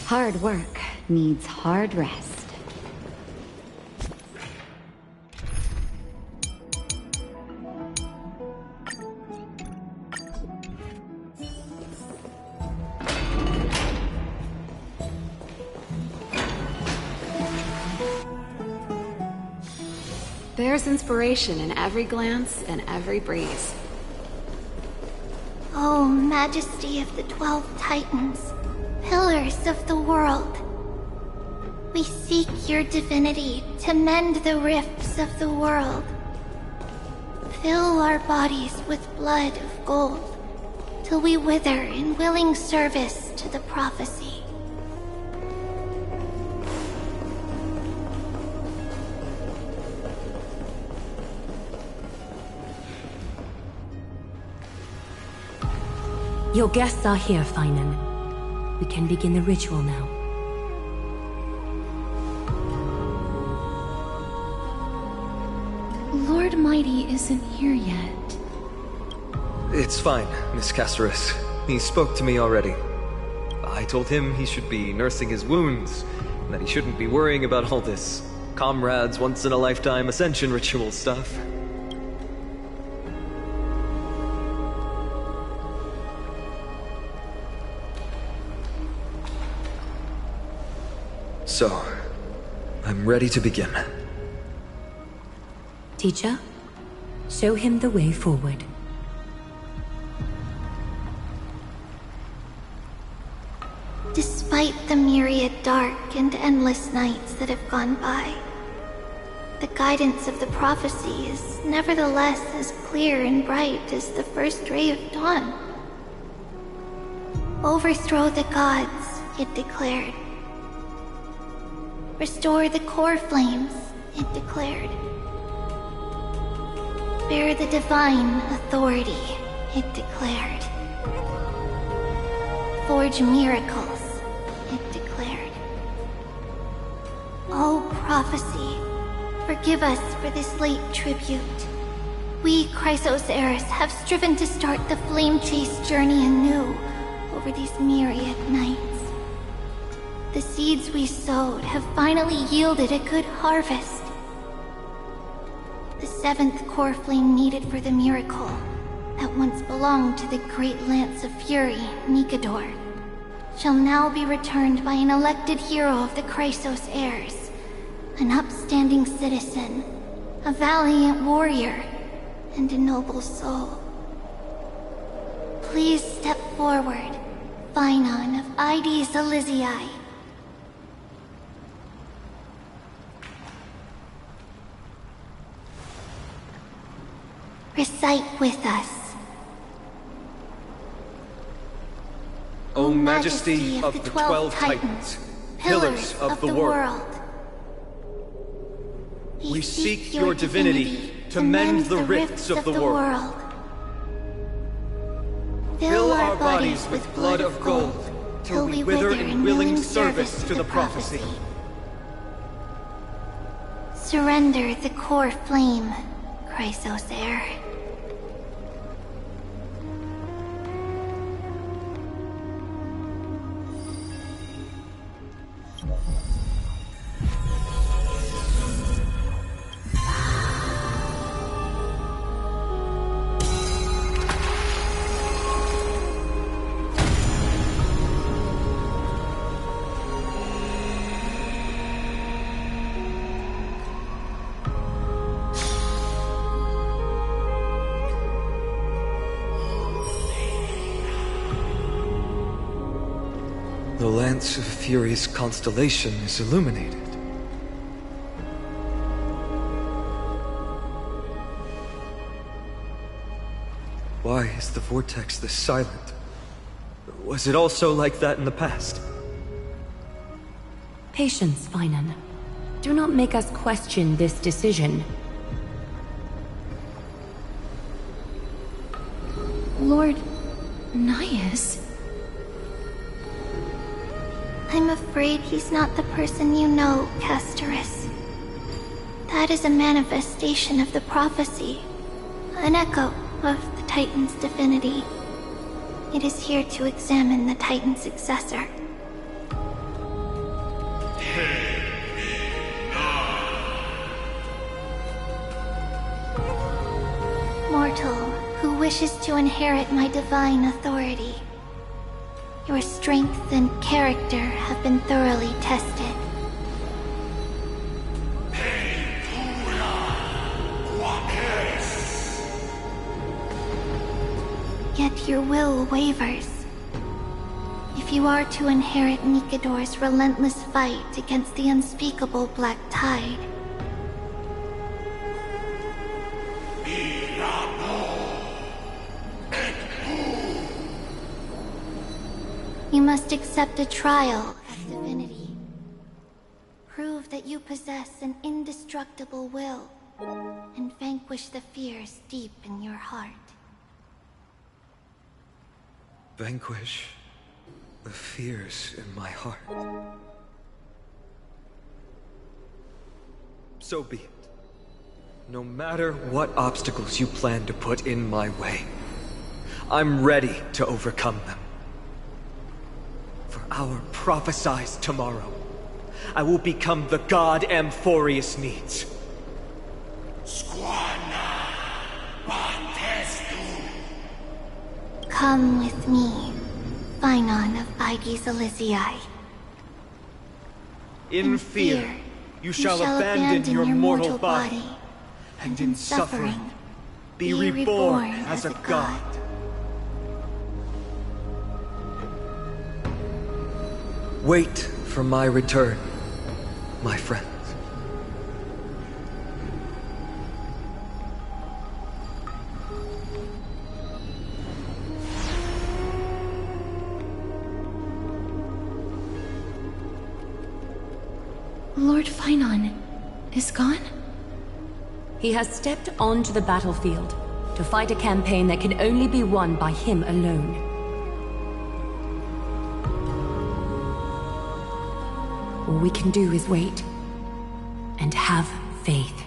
Hard work needs hard rest. There's inspiration in every glance and every breeze. O Majesty of the 12 Titans, pillars of the world, we seek your divinity to mend the rifts of the world. Fill our bodies with blood of gold, till we wither in willing service to the prophecy. Your guests are here, Finan. We can begin the ritual now. Lord Mighty isn't here yet. It's fine, Miss Casterus. He spoke to me already. I told him he should be nursing his wounds, and that he shouldn't be worrying about all this comrades once-in-a-lifetime ascension ritual stuff. So, I'm ready to begin. Teacher, show him the way forward. Despite the myriad dark and endless nights that have gone by, the guidance of the prophecy is nevertheless as clear and bright as the first ray of dawn. Overthrow the gods, it declared. Restore the core flames, it declared. Bear the divine authority, it declared. Forge miracles, it declared. O prophecy, forgive us for this late tribute. We, Chrysos Eris, have striven to start the flame chase journey anew over these myriad nights. The seeds we sowed have finally yielded a good harvest. The seventh core flame needed for the miracle that once belonged to the great Lance of Fury, Nikador, shall now be returned by an elected hero of the Chrysos heirs, an upstanding citizen, a valiant warrior, and a noble soul. Please step forward, Phainon of Ides Elysiae. Recite with us. O Majesty of the 12 Titans, pillars of the world, we seek your divinity to mend the rifts of the world. Fill our bodies with blood of gold, till we wither in willing service to the prophecy. Surrender the core flame, Chrysos heir. The Lance of Fury's constellation is illuminated. Why is the vortex this silent? Was it also like that in the past? Patience, Phainon. Do not make us question this decision. Lord Naius? I'm afraid he's not the person you know, Castorus. That is a manifestation of the prophecy, an echo of the Titan's divinity. It is here to examine the Titan's successor. Mortal who wishes to inherit my divine authority. Your strength and character have been thoroughly tested. Yet your will wavers. If you are to inherit Nikador's relentless fight against the unspeakable Black Tide, you must accept a trial as divinity. Prove that you possess an indestructible will, and vanquish the fears deep in your heart. Vanquish the fears in my heart. So be it. No matter what obstacles you plan to put in my way, I'm ready to overcome them. For our prophesized tomorrow, I will become the god Amphorius needs. Come with me, Phainon of Ides Elysiae. In fear, you shall abandon your mortal body, and in suffering, be reborn as a god. Wait for my return, my friends. Lord Phainon is gone? He has stepped onto the battlefield to fight a campaign that can only be won by him alone. All we can do is wait and have faith.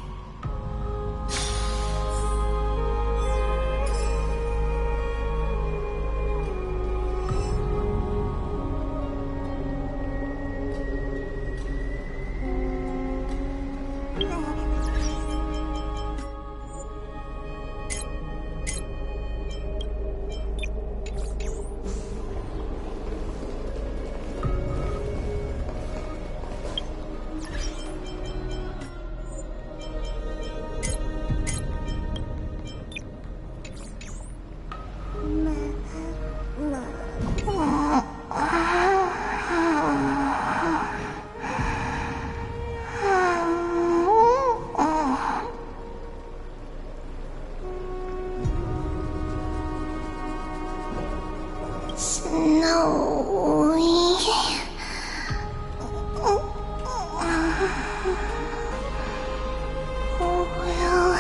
will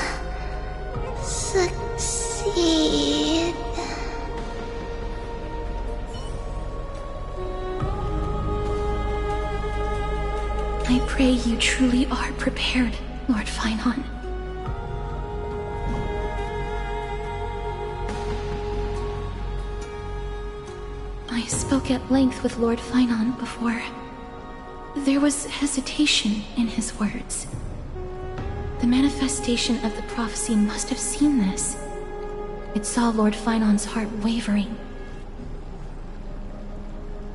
succeed. I pray you truly are prepared, Lord Finon. I spoke at length with Lord Finon before. There was hesitation in his words. The manifestation of the prophecy must have seen this. It saw Lord Finon's heart wavering.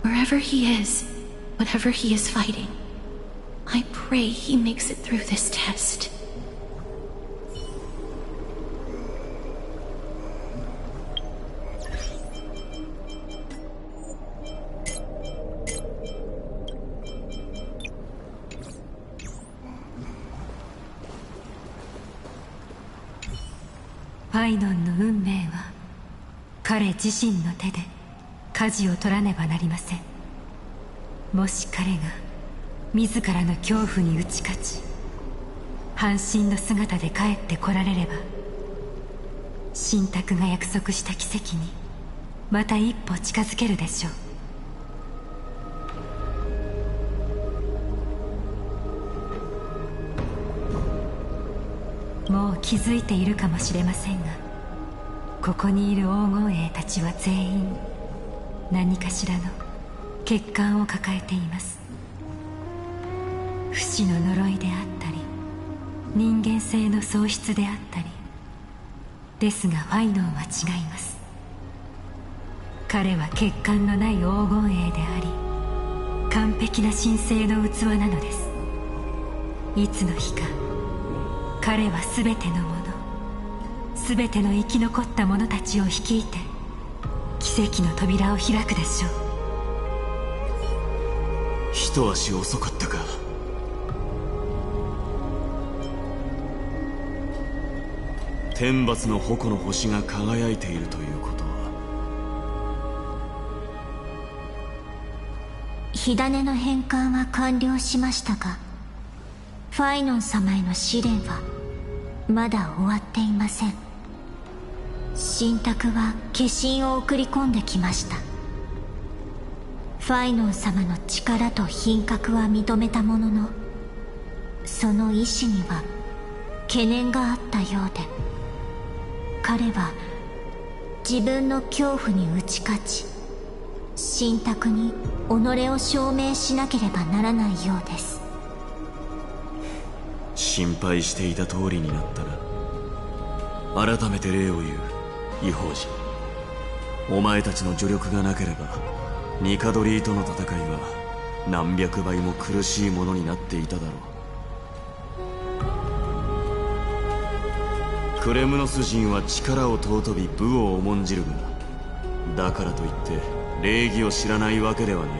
Wherever he is, whatever he is fighting, I pray he makes it through this test.ファイノンの運命は彼自身の手で舵を取らねばなりません。もし彼が自らの恐怖に打ち勝ち半身の姿で帰ってこられれば、神託が約束した奇跡にまた一歩近づけるでしょう。もう気づいているかもしれませんが、ここにいる黄金衛たちは全員何かしらの欠陥を抱えています。不死の呪いであったり人間性の喪失であったりですが、ファイノンは違います。彼は欠陥のない黄金衛であり完璧な神聖の器なのです。いつの日か彼は全てのもの、全ての生き残った者たちを率いて奇跡の扉を開くでしょう。一足遅かったか。天罰の矛の星が輝いているということは、火種の返還は完了しましたが、ファイノン様への試練はまだ終わっていません。神託は化身を送り込んできました。ファイノン様の力と品格は認めたものの、その意志には懸念があったようで、彼は自分の恐怖に打ち勝ち神託に己を証明しなければならないようです。心配していた通りになったら、改めて礼を言う異邦人。お前たちの助力がなければニカドリーとの戦いは何百倍も苦しいものになっていただろう。クレムノス人は力を尊び武を重んじるが、だからといって礼儀を知らないわけではない。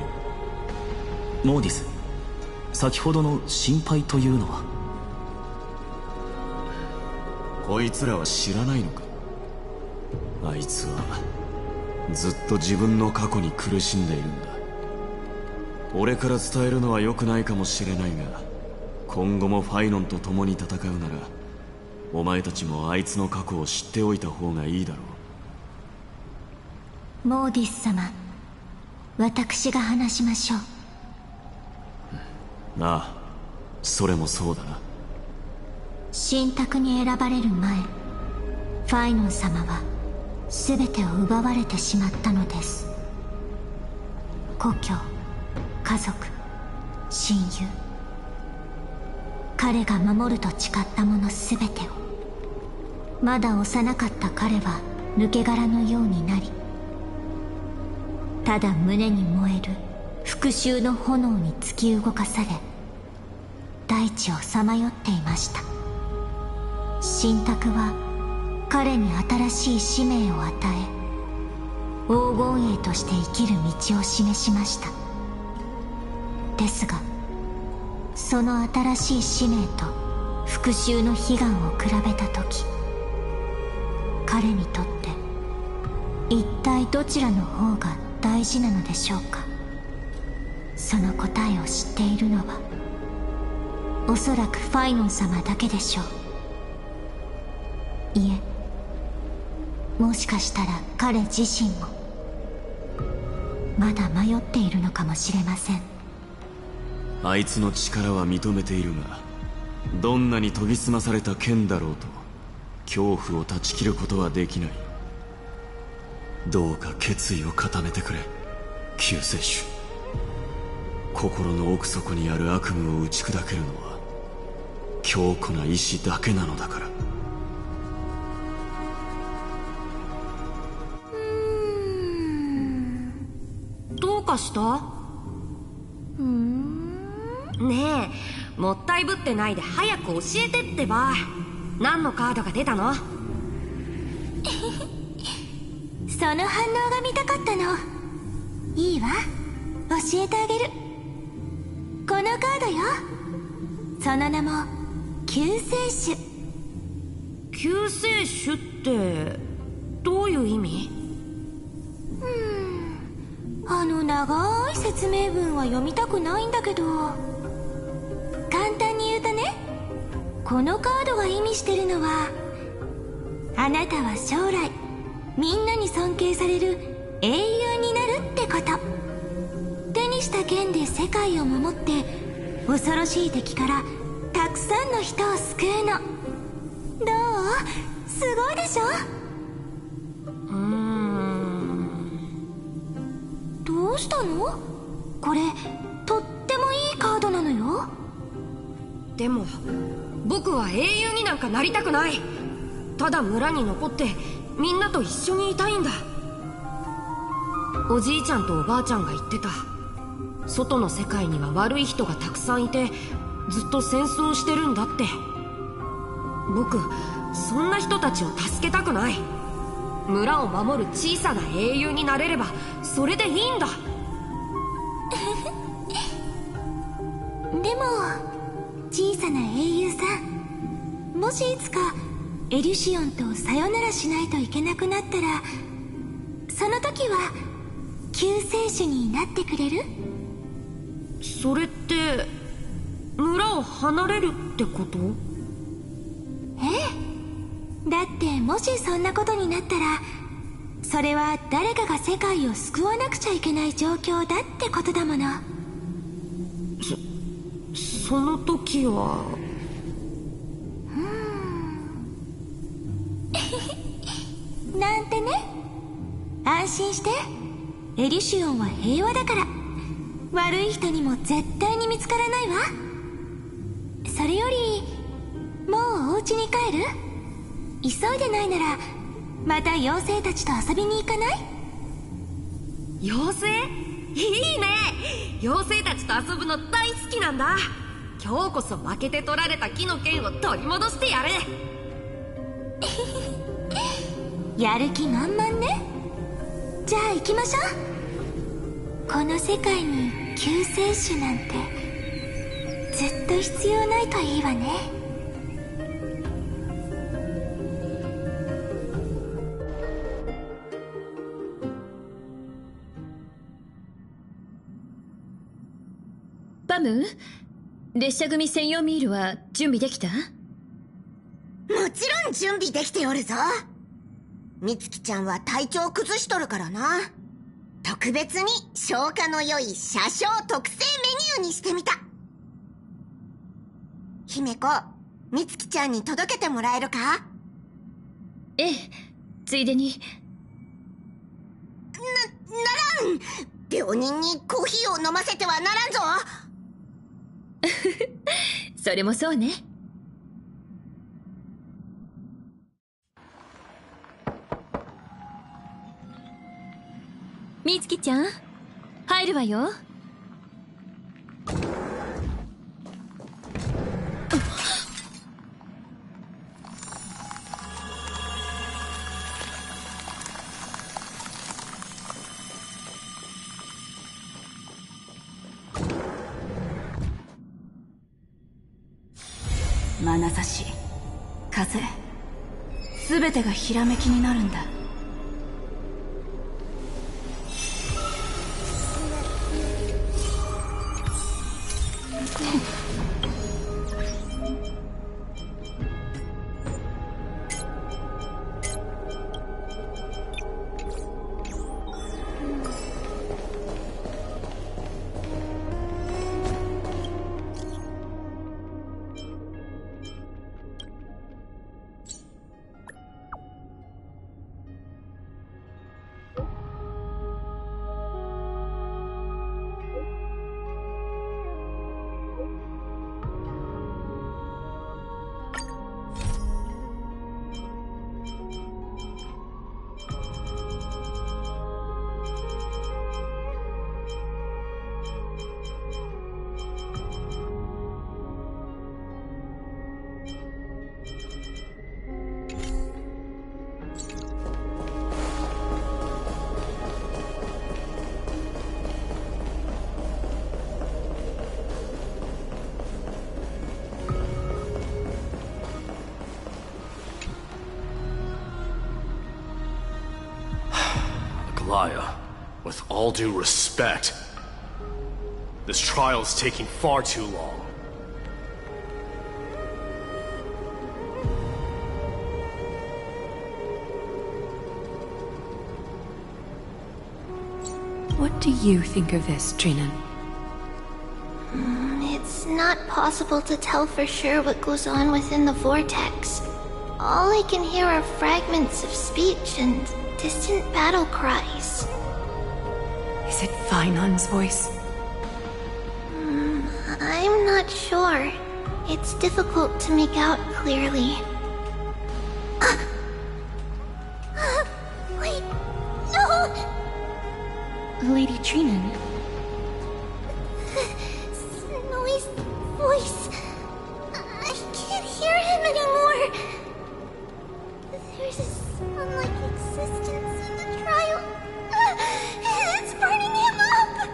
モーディス、先ほどの心配というのは。こいつらは知らないのか。あいつはずっと自分の過去に苦しんでいるんだ。俺から伝えるのは良くないかもしれないが、今後もファイノンと共に戦うならお前たちもあいつの過去を知っておいた方がいいだろう。モーディス様、私が話しましょう。ああ、それもそうだな。神託に選ばれる前、ファイノン様は全てを奪われてしまったのです。故郷、家族、親友、彼が守ると誓ったもの全てを。まだ幼かった彼は抜け殻のようになり、ただ胸に燃える復讐の炎に突き動かされ、大地をさまよっていました。神託は彼に新しい使命を与え、黄金衛として生きる道を示しました。ですが、その新しい使命と復讐の悲願を比べた時、彼にとって一体どちらの方が大事なのでしょうか。その答えを知っているのはおそらくファイノン様だけでしょう。いえ、もしかしたら彼自身もまだ迷っているのかもしれません。あいつの力は認めているが、どんなに研ぎ澄まされた剣だろうと恐怖を断ち切ることはできない。どうか決意を固めてくれ、救世主。心の奥底にある悪夢を打ち砕けるのは強固な意志だけなのだから。どうかした？ねえ、もったいぶってないで早く教えてってば。何のカードが出たの？その反応が見たかったの。いいわ、教えてあげる。このカードよ。その名も救世主。救世主ってどういう意味？長い説明文は読みたくないんだけど、簡単に言うとね、このカードが意味してるのは、あなたは将来みんなに尊敬される英雄になるってこと。手にした剣で世界を守って恐ろしい敵からたくさんの人を救うの。どう？すごいでしょ？どうしたの？これとってもいいカードなのよ。でも僕は英雄になんかなりたくない。ただ村に残ってみんなと一緒にいたいんだ。おじいちゃんとおばあちゃんが言ってた。外の世界には悪い人がたくさんいてずっと戦争をしてるんだって。僕そんな人たちを助けたくない。村を守る小さな英雄になれればそれでいいんだ。でも小さな英雄さん、もしいつかエリュシオンとさよならしないといけなくなったら、その時は救世主になってくれる？それって村を離れるってこと？ええ、だってもしそんなことになったら、それは誰かが世界を救わなくちゃいけない状況だってことだもの。その時はなんてね。安心して、エリシオンは平和だから悪い人にも絶対に見つからないわ。それよりもうお家に帰る？急いでないならまた妖精たちと遊びに行かない？妖精？いいね。妖精たちと遊ぶの大好きなんだ。今日こそ負けて取られた木の剣を取り戻してやる。やる気満々ね。じゃあ行きましょう。この世界に救世主なんてずっと必要ないといいわね。パム、列車組専用ミールは準備できた？もちろん準備できておるぞ。みつきちゃんは体調崩しとるからな。特別に消化の良い車掌特製メニューにしてみた。姫子、みつきちゃんに届けてもらえるか？ええ、ついでに。ならん。病人にコーヒーを飲ませてはならんぞ。それもそうね。みつきちゃん、入るわよ。眼差し、風、すべてがひらめきになるんだ。Glaya, with all due respect, this trial is taking far too long. What do you think of this, Trinan? It's not possible to tell for sure what goes on within the vortex. All I can hear are fragments of speech and distant battle cries. Is it Finon's voice? I'm not sure. It's difficult to make out clearly. Wait, no! Lady Trinan. Snowy's voice. I can't hear him anymore. There's a sun-like existence in the trial. It's burning him up.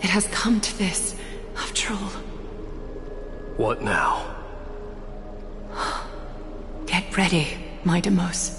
It has come to this, after all. What now? Get ready, my Demos.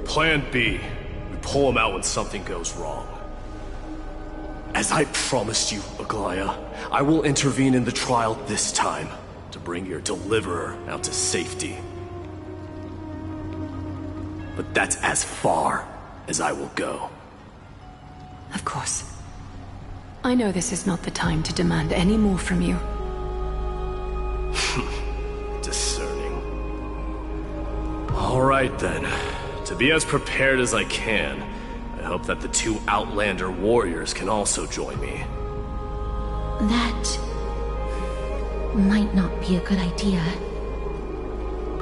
Plan B. We pull him out when something goes wrong. As I promised you, Aglaya, I will intervene in the trial this time to bring your deliverer out to safety. But that's as far as I will go. Of course. I know this is not the time to demand any more from you. Discerning. All right then. To be as prepared as I can, I hope that the two Outlander warriors can also join me. That might not be a good idea.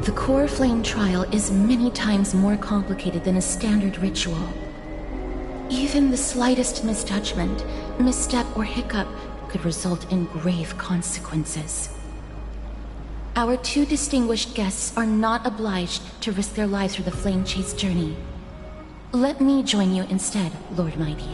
The core flame trial is many times more complicated than a standard ritual. Even the slightest misjudgment, misstep, or hiccup could result in grave consequences. Our two distinguished guests are not obliged to risk their lives for the Flame Chase journey. Let me join you instead, Lord Mighty.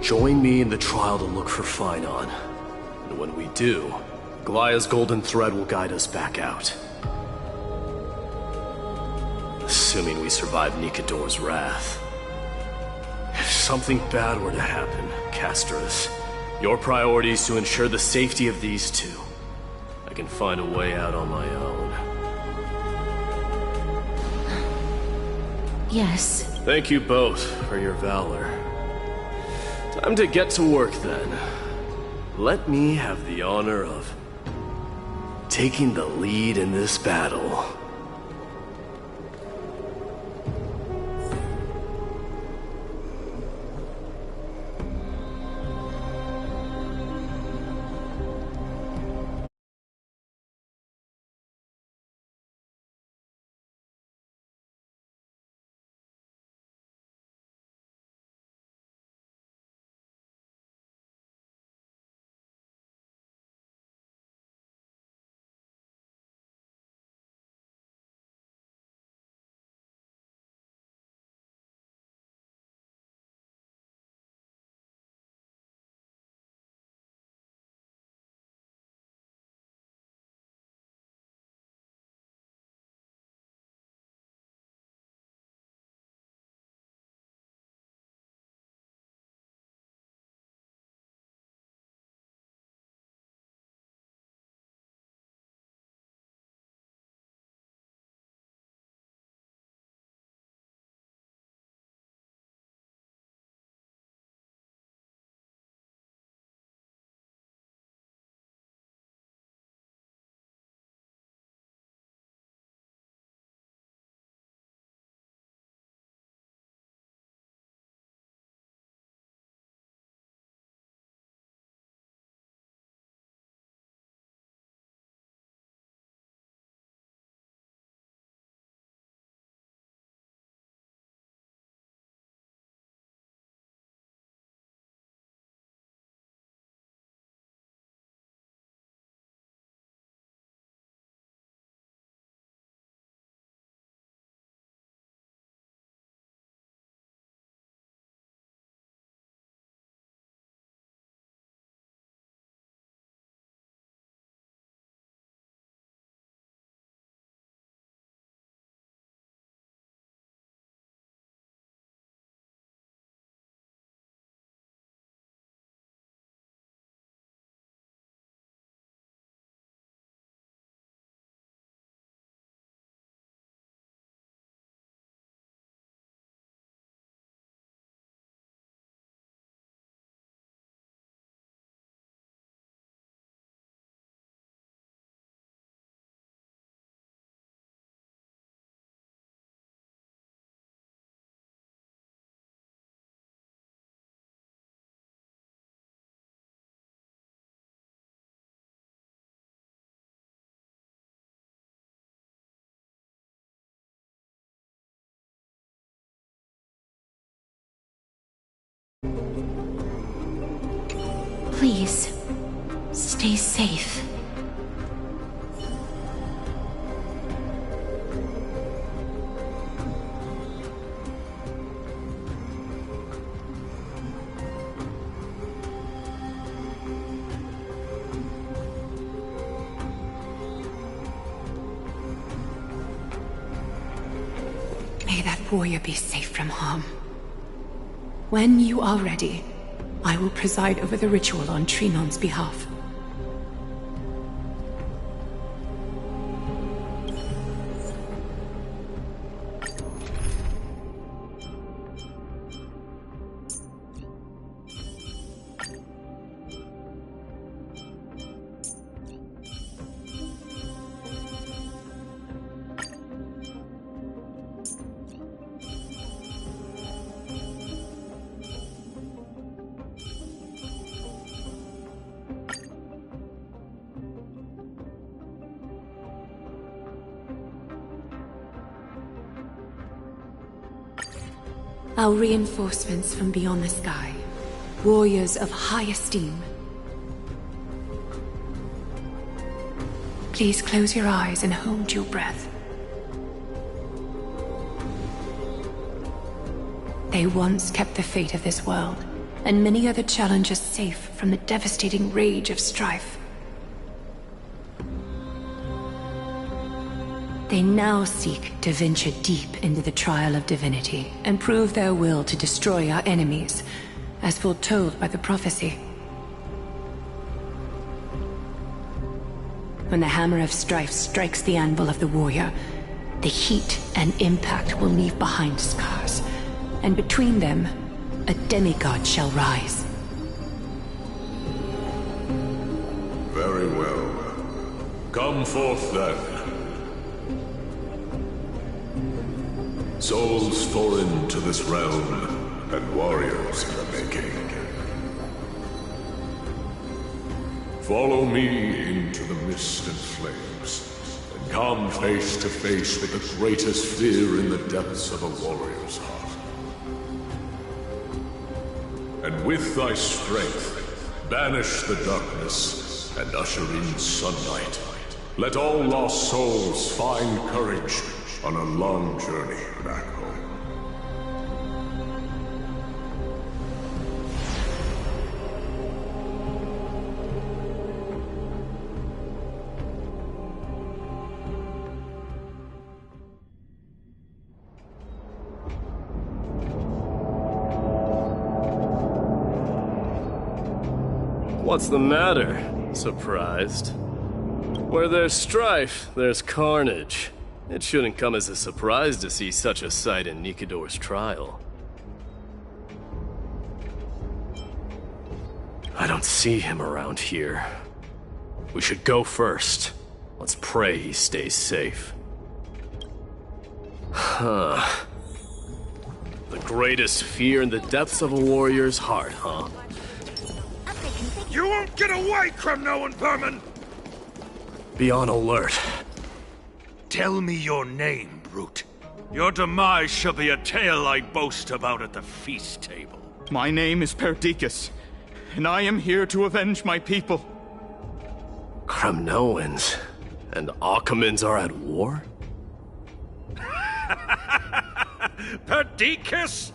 Join me in the trial to look for Finon. And when we do, Glaya's golden thread will guide us back out. Assuming we survive Nikador's wrath. If something bad were to happen, Castris, your priority is to ensure the safety of these two. I can find a way out on my own. Yes. Thank you both for your valor. Time to get to work then. Let me have the honor of taking the lead in this battle. Please, stay safe. May that warrior be safe from harm. When you are ready, I will preside over the ritual on Trinon's behalf. Our reinforcements from beyond the sky, warriors of high esteem. Please close your eyes and hold your breath. They once kept the fate of this world, and many other challenges safe from the devastating rage of strife. They now seek to venture deep into the trial of divinity and prove their will to destroy our enemies, as foretold by the prophecy. When the hammer of strife strikes the anvil of the warrior, the heat and impact will leave behind scars, and between them, a demigod shall rise. Very well. Come forth then. Souls foreign to this realm, and warriors in the making. Follow me into the mist and flames, and come face to face with the greatest fear in the depths of a warrior's heart. And with thy strength, banish the darkness and usher in sunlight. Let all lost souls find courage on a long journey back home. What's the matter? Surprised? Where there's strife, there's carnage. It shouldn't come as a surprise to see such a sight in Nikador's trial. I don't see him around here. We should go first. Let's pray he stays safe. Huh. The greatest fear in the depths of a warrior's heart, huh? You won't get away, Kremnoan vermin! Be on alert. Tell me your name, brute. Your demise shall be a tale I boast about at the feast table. My name is Perdiccas, and I am here to avenge my people. Kremnoans and Akamans are at war? Perdiccas?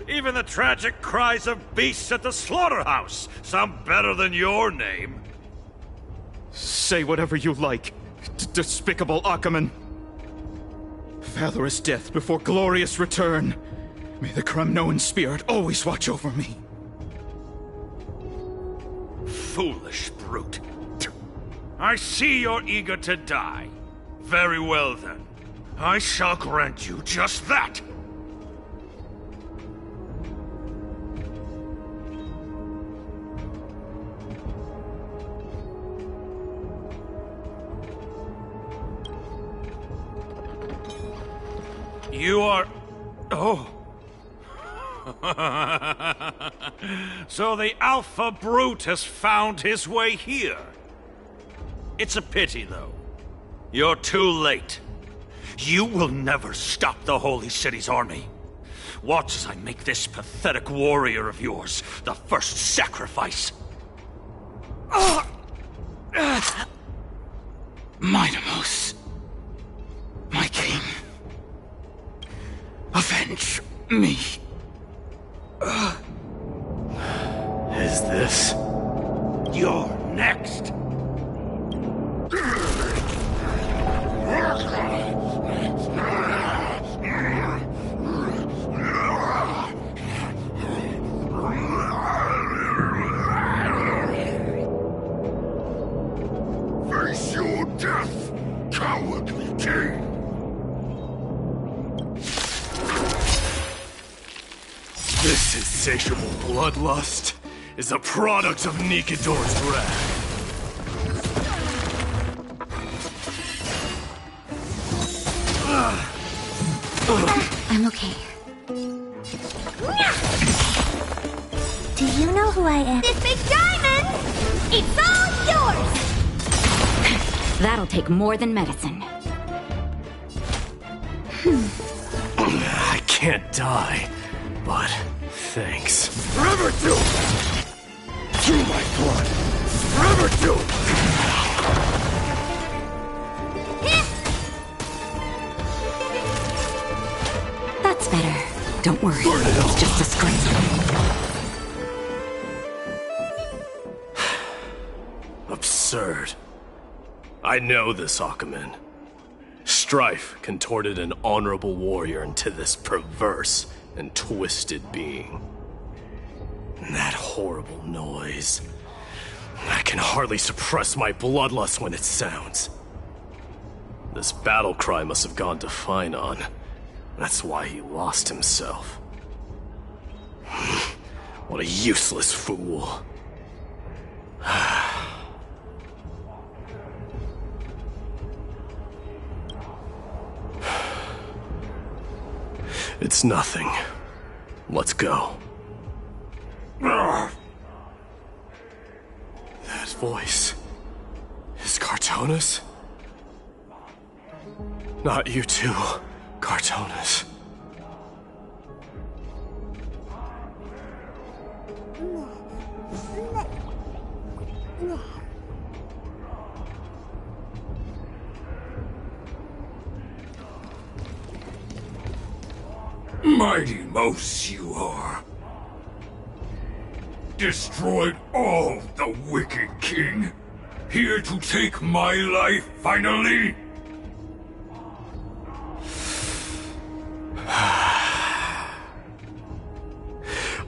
Even the tragic cries of beasts at the slaughterhouse sound better than your name. Say whatever you like, despicable Akaman. Valorous death before glorious return. May the Kremnoan spirit always watch over me. Foolish brute. I see you're eager to die. Very well then. I shall grant you just that. You are... Oh. So the Alpha Brute has found his way here. It's a pity, though. You're too late. You will never stop the Holy City's army. Watch as I make this pathetic warrior of yours the first sacrifice. Minimos, my king, avenge me. Is this? You're next. Face your death, cowardly king! This insatiable bloodlust is a product of Nikador's wrath. I'm okay. Do you know who I am? This big diamond! It's all yours! That'll take more than medicine. I can't die, but thanks. Forever do! Through my blood! Forever do! That's better. Don't worry. It's just a scrape. Absurd. I know this, Akumen. Strife contorted an honorable warrior into this perverse and twisted being. And that horrible noise. I can hardly suppress my bloodlust when it sounds. This battle cry must have gone to Finon. That's why he lost himself. What a useless fool. It's nothing. Let's go. That voice is Cartonis? Not you too, Cartonis. Mighty Mouse you are. Destroyed all the wicked king. Here to take my life finally.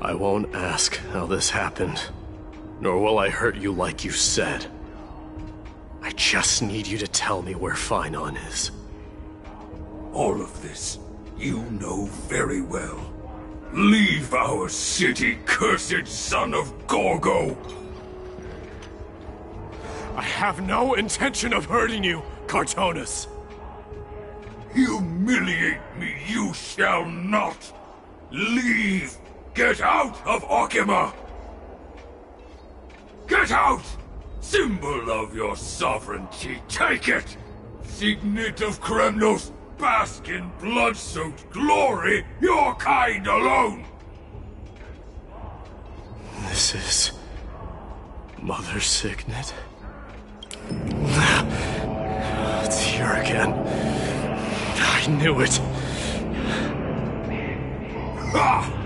I won't ask how this happened, nor will I hurt you like you said. I just need you to tell me where Finon is. All of this you know very well. Leave our city, cursed son of Gorgo! I have no intention of hurting you, Cartonis. Humiliate me you shall not! Leave! Get out of Okima! Get out! Symbol of your sovereignty, take it! Signet of Kremnos, bask in blood-soaked glory, your kind alone! This is... Mother's signet? It's here again. I knew it. Ha!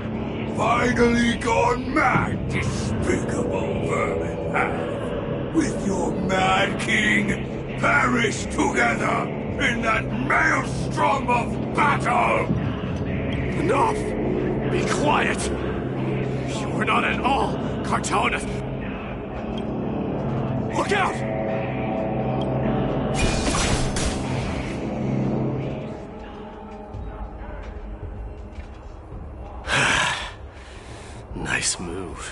Finally gone mad, despicable vermin! With your mad king, perish together in that maelstrom of battle! Enough! Be quiet! You are not at all Cartonis! Look out! Nice move.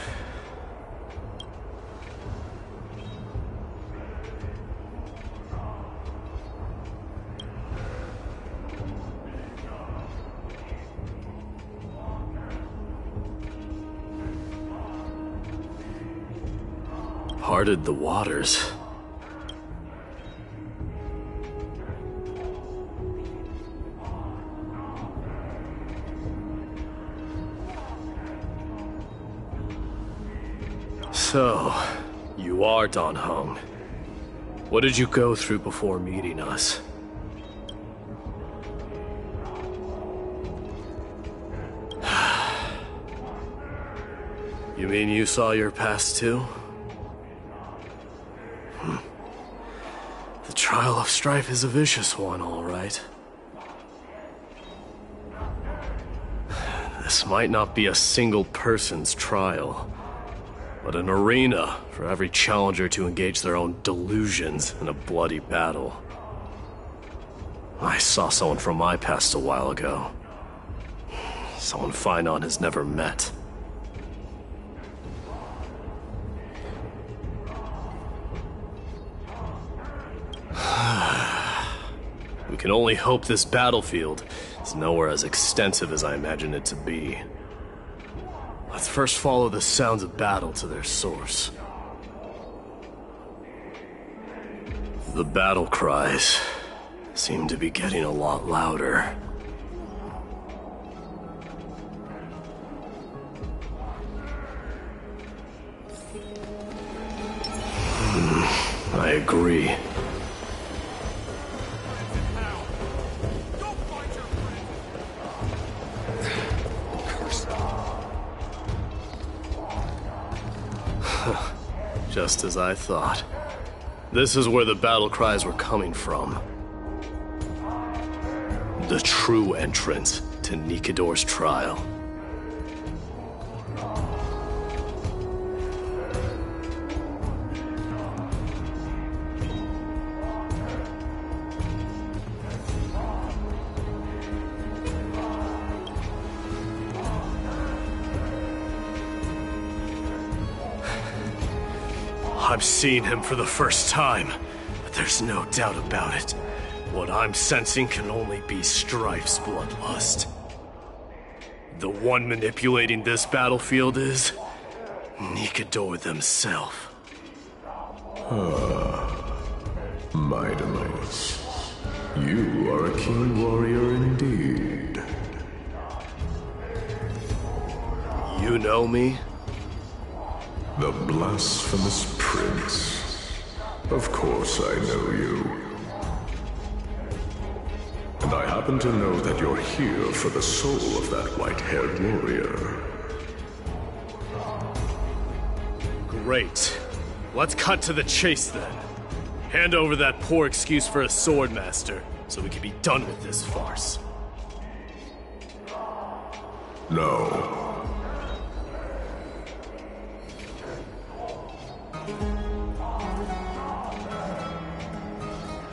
Parted the waters. So, you are Dan Heng. What did you go through before meeting us? You mean you saw your past too? The trial of strife is a vicious one, all right. This might not be a single person's trial, but an arena for every challenger to engage their own delusions in a bloody battle. I saw someone from my past a while ago. Someone Finon has never met. We can only hope this battlefield is nowhere as extensive as I imagine it to be. Let's first follow the sounds of battle to their source. The battle cries seem to be getting a lot louder. I agree. Just as I thought. This is where the battle cries were coming from. The true entrance to Nikador's trial. I'm seeing him for the first time, but there's no doubt about it. What I'm sensing can only be Strife's bloodlust. The one manipulating this battlefield is Nikador themselves. Mightiness. You are a keen warrior indeed. You know me? The blasphemous prince. Of course I know you. And I happen to know that you're here for the soul of that white-haired warrior. Great. Let's cut to the chase then. Hand over that poor excuse for a swordmaster, so we can be done with this farce. No.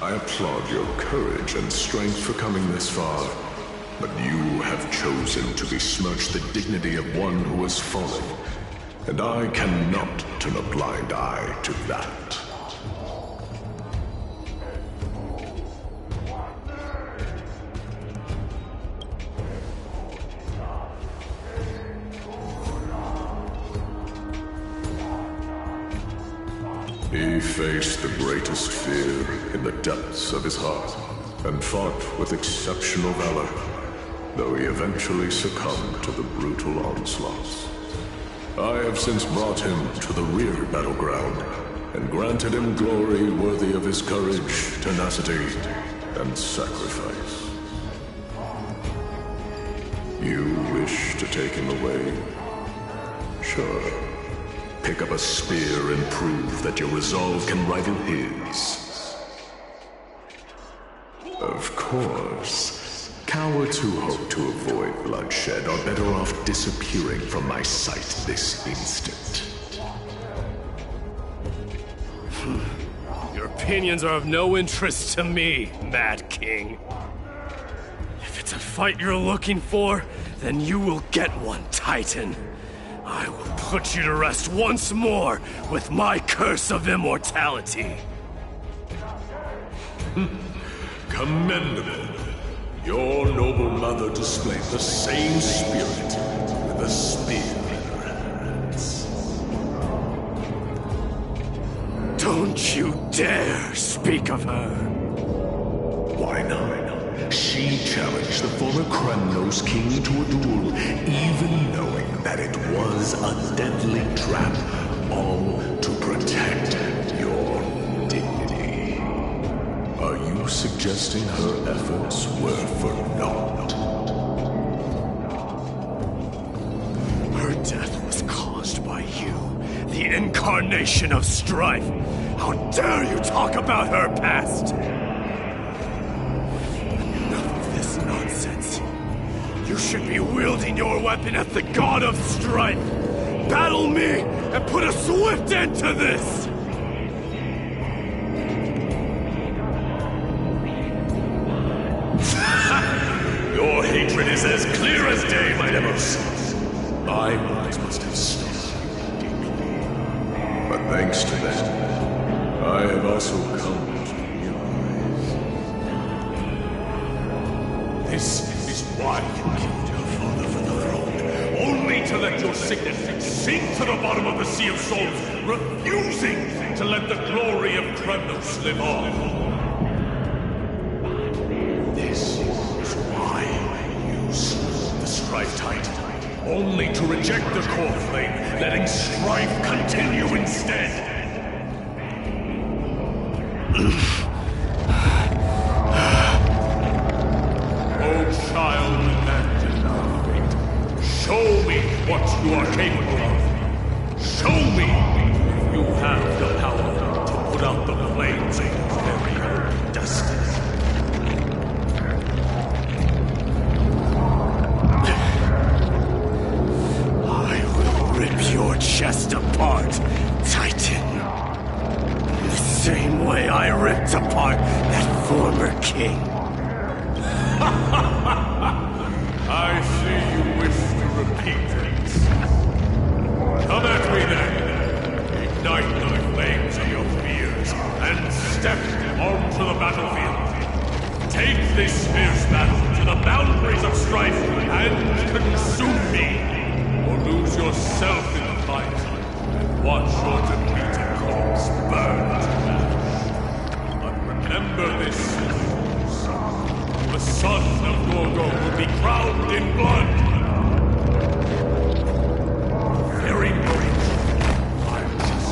I applaud your courage and strength for coming this far, but you have chosen to besmirch the dignity of one who has fallen, and I cannot turn a blind eye to that. He faced the greatest fear in the depths of his heart, and fought with exceptional valor, though he eventually succumbed to the brutal onslaughts. I have since brought him to the rear battleground, and granted him glory worthy of his courage, tenacity, and sacrifice. You wish to take him away? Sure. Pick up a spear and prove that your resolve can rival his. Of course, cowards who hope to avoid bloodshed are better off disappearing from my sight this instant. Your opinions are of no interest to me, Mad King. If it's a fight you're looking for, then you will get one, Titan. I will put you to rest once more with my curse of immortality. Commendable. Your noble mother displayed the same spirit with a spear in her hands. Don't you dare speak of her. Why not? She challenged the former Kremnos king to a duel, even knowing that it was a deadly trap all to protect your dignity. Are you suggesting her efforts were for naught? Her death was caused by you, the incarnation of strife. How dare you talk about her past? Enough of this nonsense. You should be wielding your weapon at the god of strife. Battle me and put a swift end to this! Your hatred is as clear as day, my Demos. My words must have stung you deeply. But thanks to them, I have also come to realize. This is why you killed your father for the throne. Only to let your signet sink to the bottom of the Sea of Souls, refusing to let the glory of Kremnos live on. This is why you slew the Strife Titan, only to reject the core flame, letting strife continue instead. Oh, child and fate, show me what you are capable of. Show me if you have the power to put out the flames of your very own destiny. Rip your chest apart, Titan. The same way I ripped apart that former king. I see you wish to repeat this. Come at me then. Ignite the flames of your fears and step onto the battlefield. Take this fierce battle to the boundaries of strife and consume me. Or lose yourself in the fight, and watch your depleted corpse burn to ash. But remember this, son. The son of Gorgo will be crowned in blood. Very brave. I'm just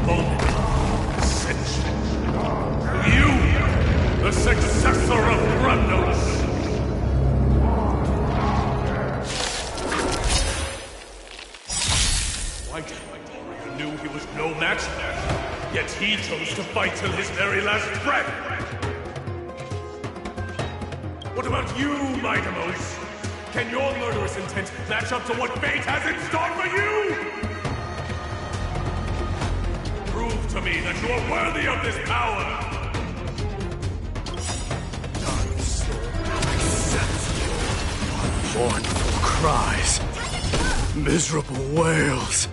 moment of ascension. You, the successor of Kremnos. Warrior knew he was no match for him, yet he chose to fight till his very last breath. What about you, my Demos? Can your murderous intent match up to what fate has in store for you? Prove to me that you are worthy of this power. Dark soul, accept you. Mournful cries, miserable wails.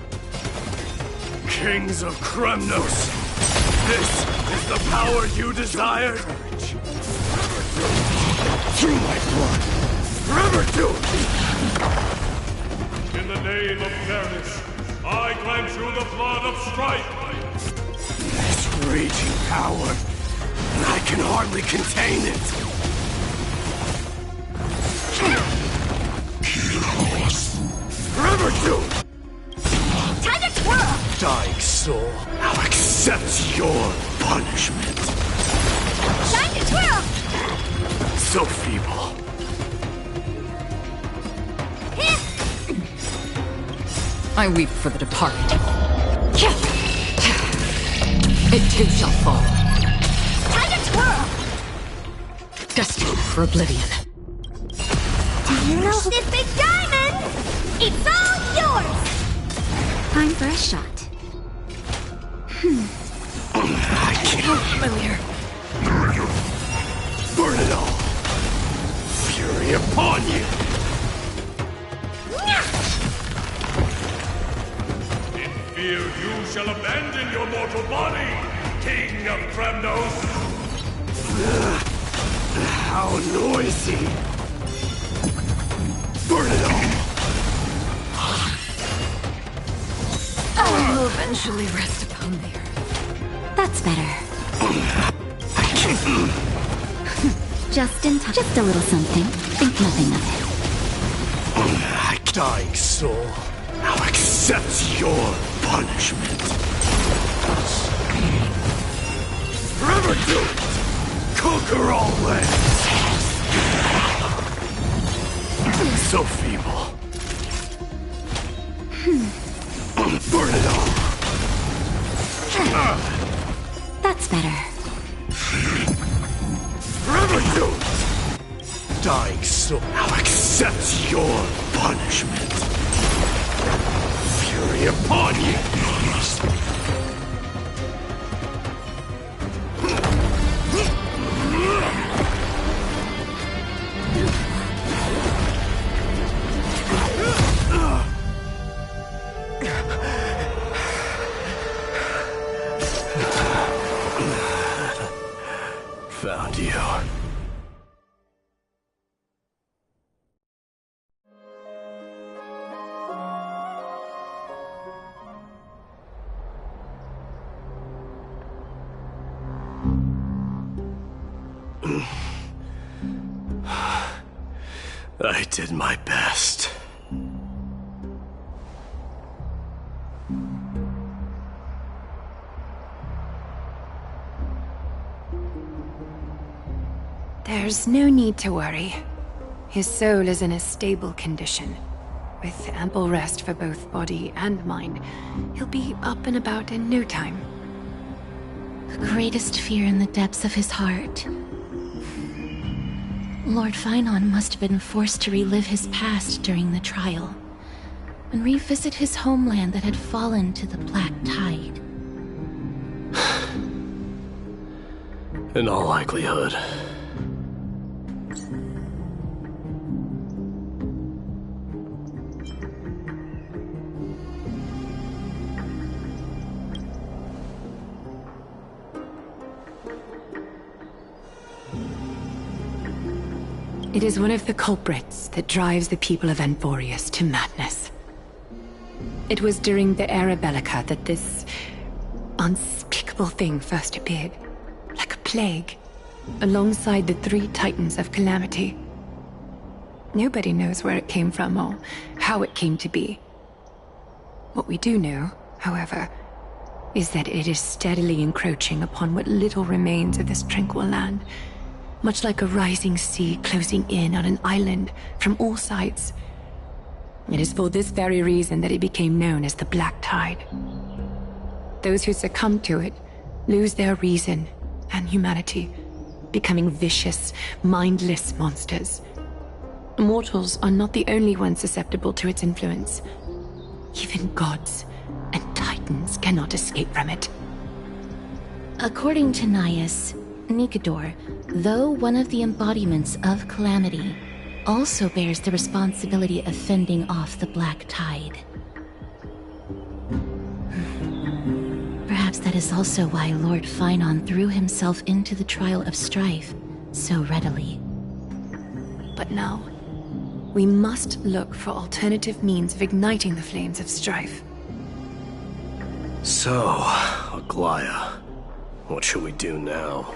Kings of Kremnos, this is the power you desired? Through my blood, forever do it! In the name of fairness, I grant you the blood of strife! This raging power, I can hardly contain it! Forever do it! Time to twirl! Dying soul, I'll accept your punishment. Time to twirl! So feeble. I weep for the departed. It too shall fall. Time to twirl! Destined for oblivion. Do you know this big diamond? It's all yours! Time for a shot. I can't. Familiar. Burn it all! Fury upon you! In fear you shall abandon your mortal body, King of Kremnos! How noisy! Burn it all! I will eventually rest upon the earth. That's better. Just in time. Just a little something. Think nothing of it. Dying soul, Now accept your punishment. Forever do it! Conquer all lands! So feeble. Burn it all! That's better. Forever do it! Dying so... Now accept your punishment. Fury upon you! Found you. I did my best. There's no need to worry. His soul is in a stable condition. With ample rest for both body and mind, he'll be up and about in no time. The greatest fear in the depths of his heart. Lord Finon must have been forced to relive his past during the trial, and revisit his homeland that had fallen to the Black Tide. In all likelihood. It is one of the culprits that drives the people of Anvorius to madness. It was during the Era Bellica that this unspeakable thing first appeared, like a plague, alongside the 3 Titans of Calamity. Nobody knows where it came from or how it came to be. What we do know, however, is that it is steadily encroaching upon what little remains of this tranquil land, much like a rising sea closing in on an island from all sides. It is for this very reason that it became known as the Black Tide. Those who succumb to it lose their reason and humanity, becoming vicious, mindless monsters. Mortals are not the only ones susceptible to its influence. Even gods and titans cannot escape from it. According to Naias, Nikador, though one of the embodiments of Calamity, also bears the responsibility of fending off the Black Tide. Perhaps that is also why Lord Finon threw himself into the trial of strife so readily. But now, we must look for alternative means of igniting the flames of strife. So, Aglaya, what should we do now?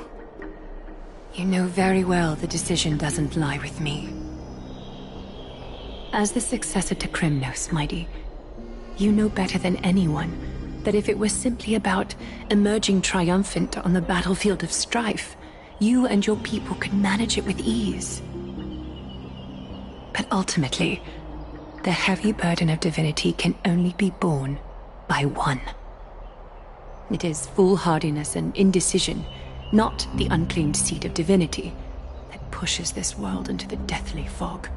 You know very well the decision doesn't lie with me. As the successor to Krymnos, Mighty, you know better than anyone that if it was simply about emerging triumphant on the battlefield of strife, you and your people could manage it with ease. But ultimately, the heavy burden of divinity can only be borne by one. It is foolhardiness and indecision, not the unclaimed seed of divinity, that pushes this world into the deathly fog.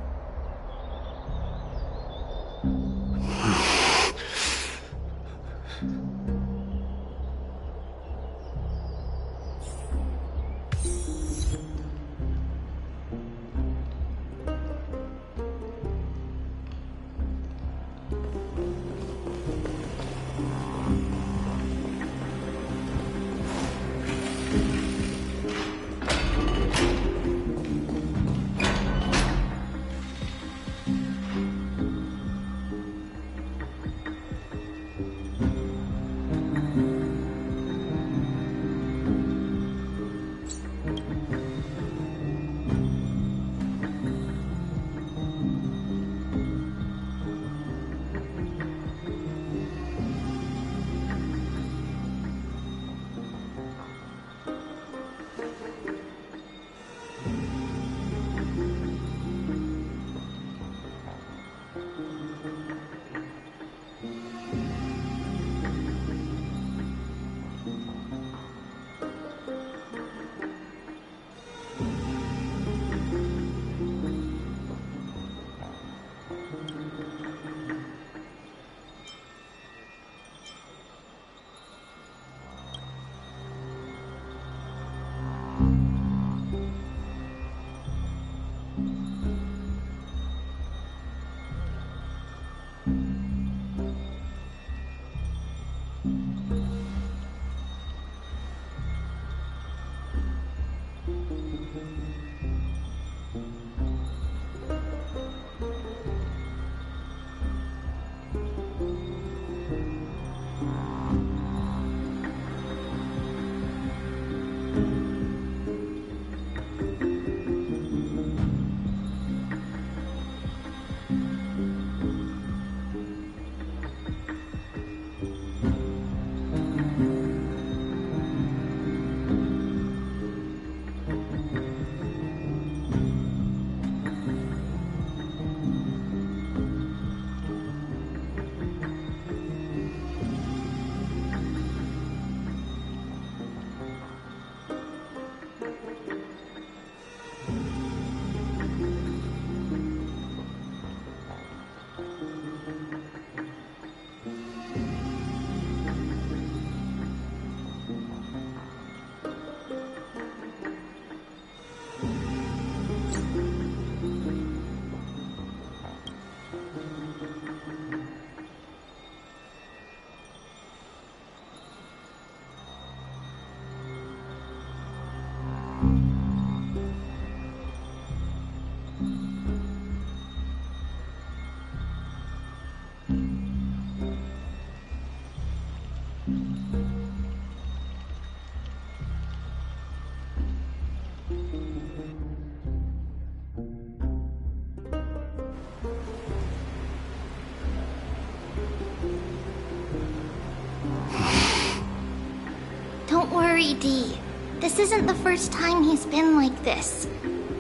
worry, Dee. This isn't the first time he's been like this.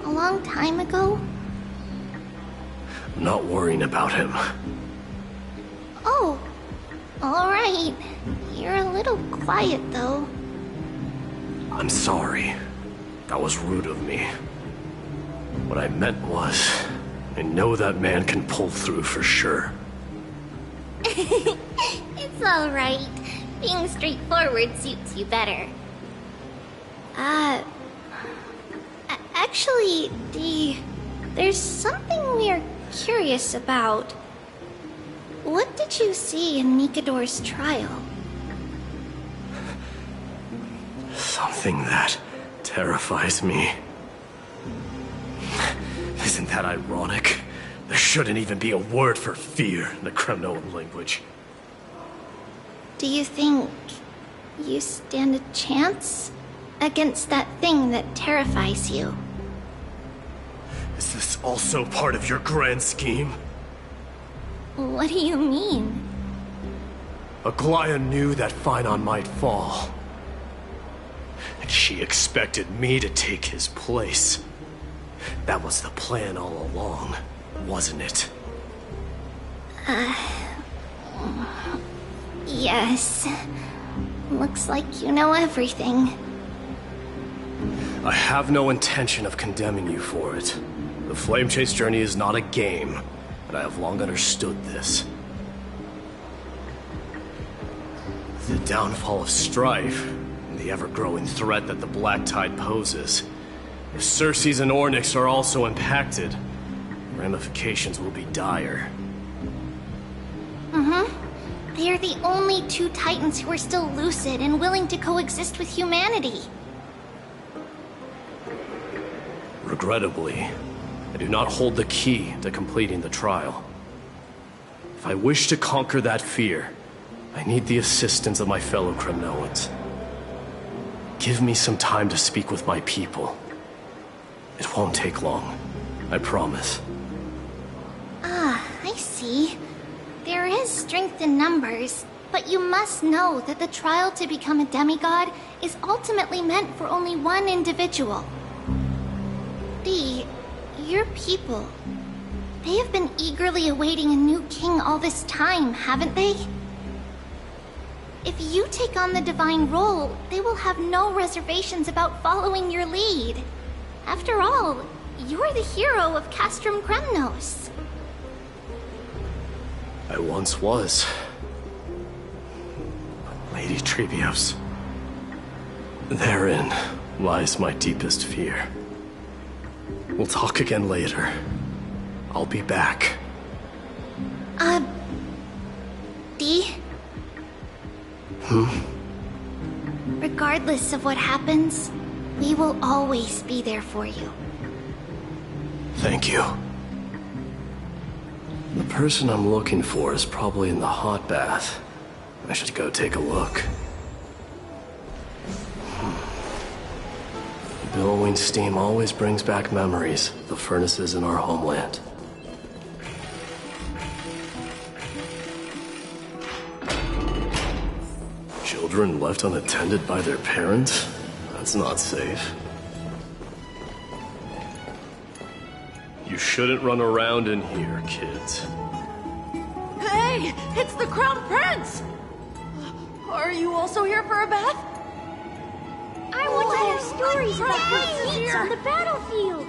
A long time ago? I'm not worrying about him. Oh, alright. You're a little quiet, though. I'm sorry. That was rude of me. What I meant was, I know that man can pull through for sure. It's alright. Being straightforward suits you better. Actually, Dee, there's something we are curious about. What did you see in Nikador's trial? Something that terrifies me. Isn't that ironic? There shouldn't even be a word for fear in the Kremnoan language. Do you think you stand a chance against that thing that terrifies you? Is this also part of your grand scheme? What do you mean? Aglaya knew that Finon might fall. And she expected me to take his place. That was the plan all along, wasn't it? Yes. Looks like you know everything. I have no intention of condemning you for it. The Flame Chase journey is not a game, and I have long understood this. The downfall of strife, and the ever-growing threat that the Black Tide poses. If Circes and Ornyx are also impacted, ramifications will be dire. They are the only two Titans who are still lucid and willing to coexist with humanity. Regrettably, I do not hold the key to completing the trial. If I wish to conquer that fear, I need the assistance of my fellow Kremnoans. Give me some time to speak with my people. It won't take long, I promise. I see. There is strength in numbers, but you must know that the trial to become a demigod is ultimately meant for only one individual. Dee, your people, they have been eagerly awaiting a new king all this time, haven't they? If you take on the divine role, they will have no reservations about following your lead. After all, you're the hero of Castrum Kremnos. I once was. But Lady Trebios, therein lies my deepest fear. We'll talk again later. I'll be back. Dee? Regardless of what happens, we will always be there for you. Thank you. The person I'm looking for is probably in the hot bath. I should go take a look. The billowing steam always brings back memories of the furnaces in our homeland. Children left unattended by their parents? That's not safe. You shouldn't run around in here, kids. Hey, it's the Crown Prince! Are you also here for a bath? I want to hear stories about good feats on the battlefield!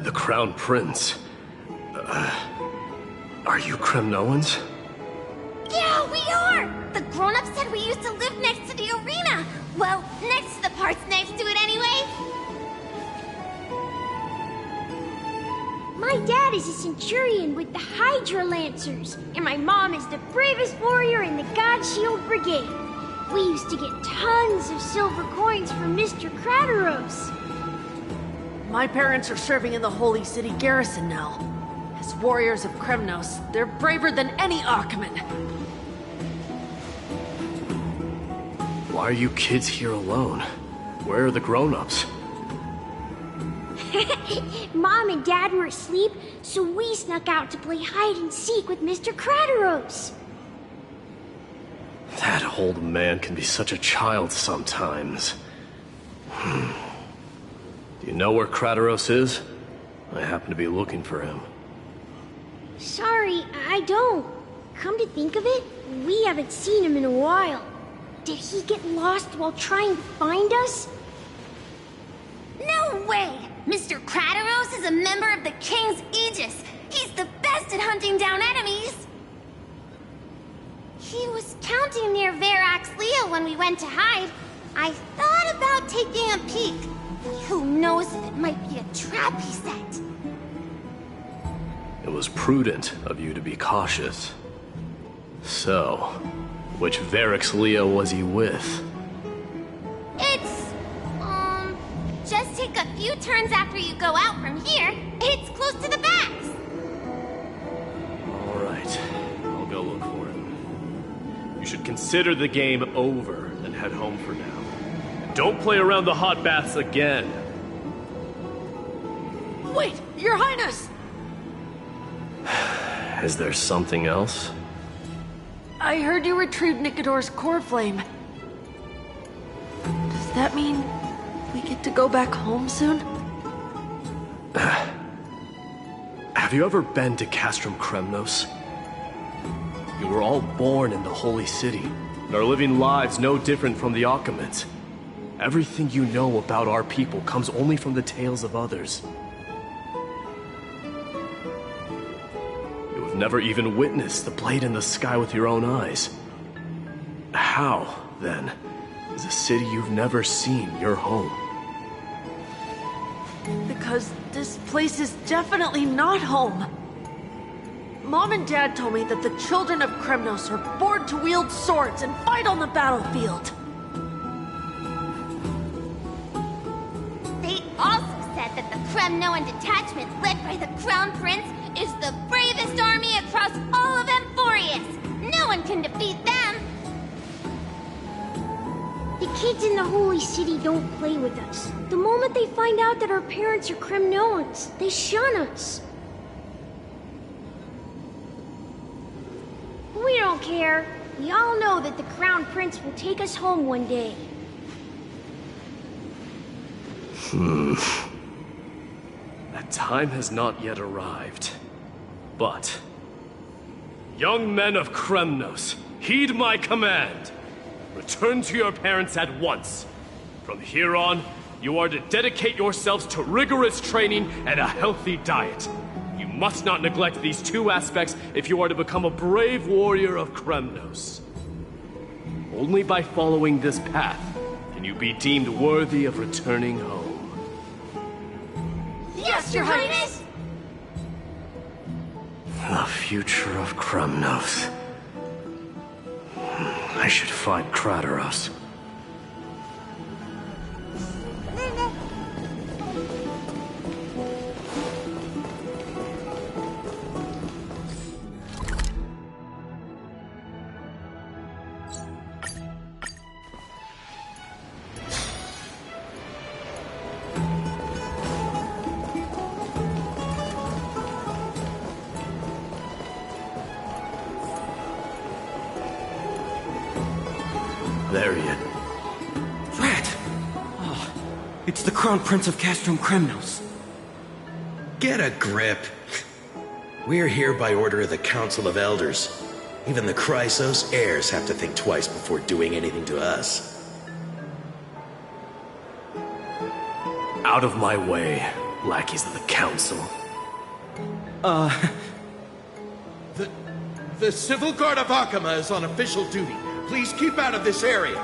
The Crown Prince? Are you Kremnoans? Yeah, we are! The grown-ups said we used to live next to the arena! Well, next to the parts next to it anyway! My dad is a Centurion with the Hydra Lancers, and my mom is the bravest warrior in the God Shield Brigade. We used to get tons of silver coins from Mr. Krateros. My parents are serving in the Holy City garrison now. As warriors of Kremnos, they're braver than any Achaemen. Why are you kids here alone? Where are the grown-ups? Mom and Dad were asleep, so we snuck out to play hide and seek with Mr. Krateros. old man can be such a child sometimes. Do you know where Kratos is? I happen to be looking for him. Sorry, I don't. Come to think of it, we haven't seen him in a while. Did he get lost while trying to find us? No way! Mr. Kratos is a member of the King's Aegis. He's the best at hunting down enemies. He was counting near Verax Leo when we went to hide. I thought about taking a peek. Who knows if it might be a trap he set? It was prudent of you to be cautious. So, which Verax Leo was he with? It's, just take a few turns after you go out from here. It's close to the backs. Alright, I'll go look for him. You should consider the game over and head home for now. And don't play around the hot baths again. Wait, Your Highness! Is there something else? I heard you retrieved Nikador's core flame. Does that mean we get to go back home soon? Have you ever been to Castrum Kremnos? You were all born in the Holy City, and are living lives no different from the Achaemenids. Everything you know about our people comes only from the tales of others. You have never even witnessed the blade in the sky with your own eyes. How, then, is a city you've never seen your home? Because this place is definitely not home. Mom and Dad told me that the children of Kremnos are born to wield swords and fight on the battlefield. They also said that the Kremnoan detachment led by the Crown Prince is the bravest army across all of Amphorius. No one can defeat them. The kids in the Holy City don't play with us. The moment they find out that our parents are Kremnoans, they shun us. We don't care. We all know that the Crown Prince will take us home one day. That time has not yet arrived. But, young men of Kremnos, heed my command. Return to your parents at once. From here on, you are to dedicate yourselves to rigorous training and a healthy diet. You must not neglect these two aspects if you are to become a brave warrior of Kremnos. Only by following this path can you be deemed worthy of returning home. Yes, Your Highness! The future of Kremnos. I should find Kratos. There he is. Rat! Oh, it's the Crown Prince of Castrum Kremnos. Get a grip. We're here by order of the Council of Elders. Even the Chrysos heirs have to think twice before doing anything to us. Out of my way, lackeys of the Council. The Civil Guard of Akhama is on official duty. Please keep out of this area.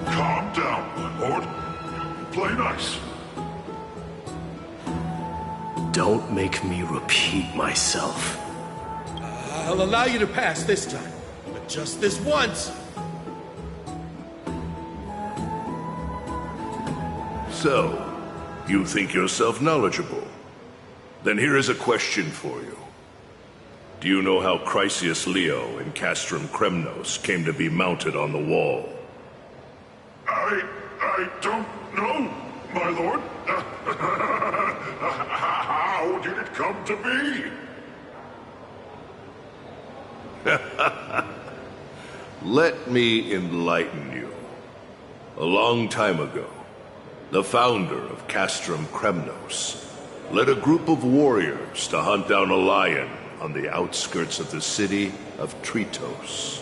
Calm down, my lord. Play nice. Don't make me repeat myself. I'll allow you to pass this time, but just this once. So, you think yourself knowledgeable? Then here is a question for you. Do you know how Chrysius Leo in Castrum Kremnos came to be mounted on the wall? I don't know, my lord. How did it come to be? Let me enlighten you. A long time ago, the founder of Castrum Kremnos led a group of warriors to hunt down a lion on the outskirts of the city of Tritos.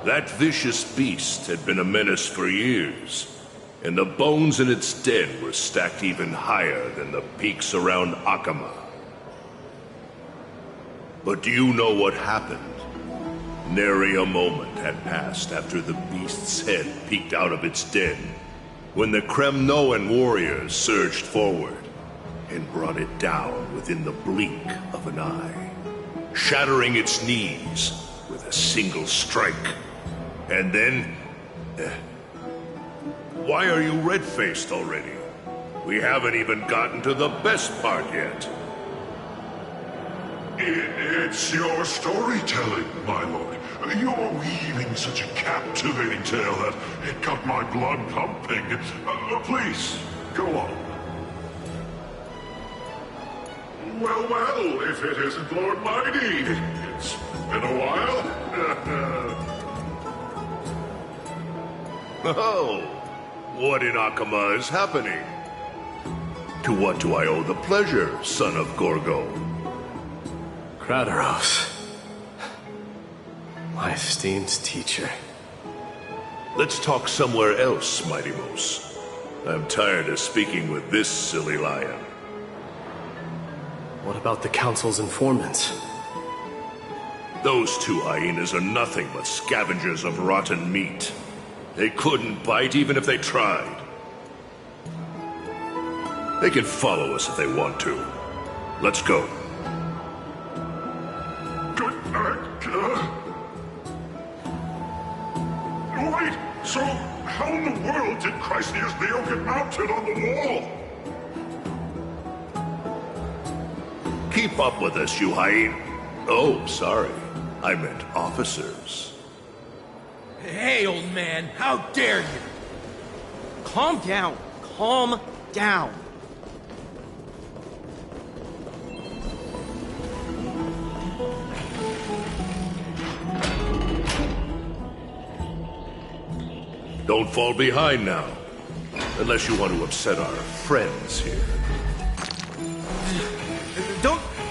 That vicious beast had been a menace for years, and the bones in its den were stacked even higher than the peaks around Akama. But do you know what happened? Nary a moment had passed after the beast's head peeked out of its den, when the Kremnoan warriors surged forward and brought it down within the blink of an eye, shattering its knees with a single strike. And then... why are you red-faced already? We haven't even gotten to the best part yet. It's your storytelling, my lord. You're weaving such a captivating tale that it got my blood pumping. Please, go on. Well, if it isn't Lord Mighty. It's been a while. Oh, what in Akama is happening? To what do I owe the pleasure, son of Gorgo? Kratos. My esteemed teacher. Let's talk somewhere else, Mighty Mos. I'm tired of speaking with this silly lion. What about the Council's informants? Those two hyenas are nothing but scavengers of rotten meat. They couldn't bite even if they tried. They can follow us if they want to. Let's go. Wait, so how in the world did Chrysia's Leo get mounted on the wall? Keep up with us, you hyena. Oh, sorry. I meant officers. Hey, old man, how dare you? Calm down. Calm down. Don't fall behind now. Unless you want to upset our friends here.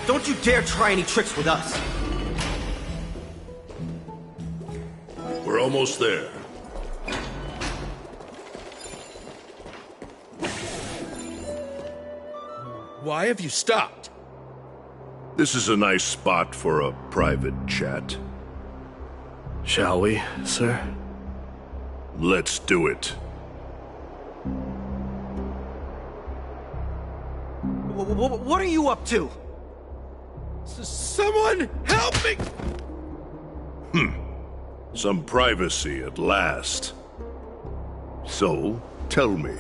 Don't you dare try any tricks with us. We're almost there. Why have you stopped? This is a nice spot for a private chat. Shall we, sir? Let's do it. What are you up to? Someone help me! Some privacy at last. So, tell me,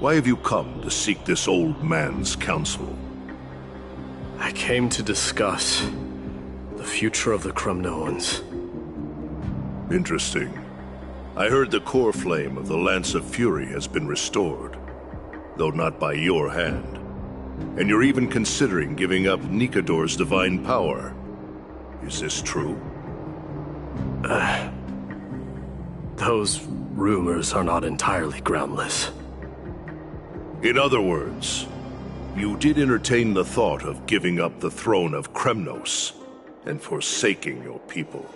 why have you come to seek this old man's counsel? I came to discuss the future of the Kremnoans. Interesting. I heard the core flame of the Lance of Fury has been restored, though not by your hand. And you're even considering giving up Nikador's divine power. Is this true? Those rumors are not entirely groundless. In other words, you did entertain the thought of giving up the throne of Kremnos and forsaking your people.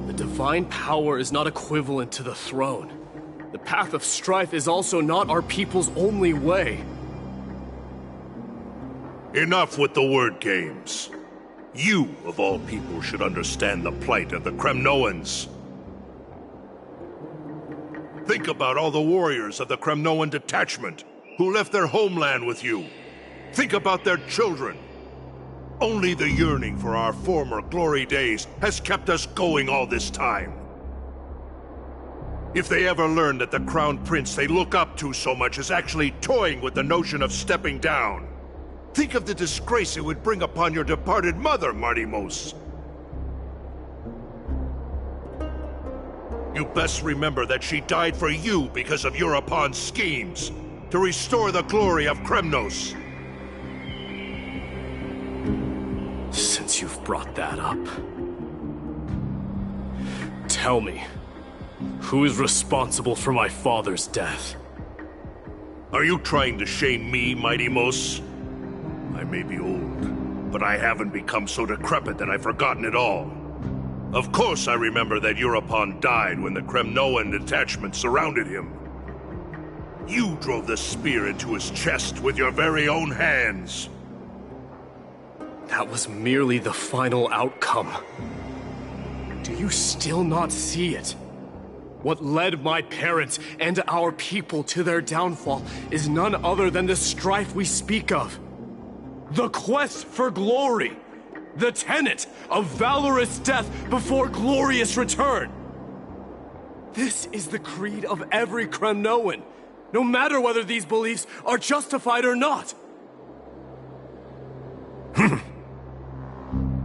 The divine power is not equivalent to the throne. The path of strife is also not our people's only way. Enough with the word games. You, of all people, should understand the plight of the Kremnoans. Think about all the warriors of the Kremnoan detachment who left their homeland with you. Think about their children. Only the yearning for our former glory days has kept us going all this time. If they ever learn that the Crown Prince they look up to so much is actually toying with the notion of stepping down, think of the disgrace it would bring upon your departed mother, Marty Mos. You best remember that she died for you because of Europon's schemes to restore the glory of Kremnos. Since you've brought that up, Tell me, who is responsible for my father's death? Are you trying to shame me, Mighty Mos? I may be old, but I haven't become so decrepit that I've forgotten it all. Of course I remember that Europon died when the Kremnoan detachment surrounded him. You drove the spear into his chest with your very own hands. That was merely the final outcome. Do you still not see it? What led my parents and our people to their downfall is none other than the strife we speak of. The quest for glory. The tenet of valorous death before glorious return. This is the creed of every Kremnoan, no matter whether these beliefs are justified or not.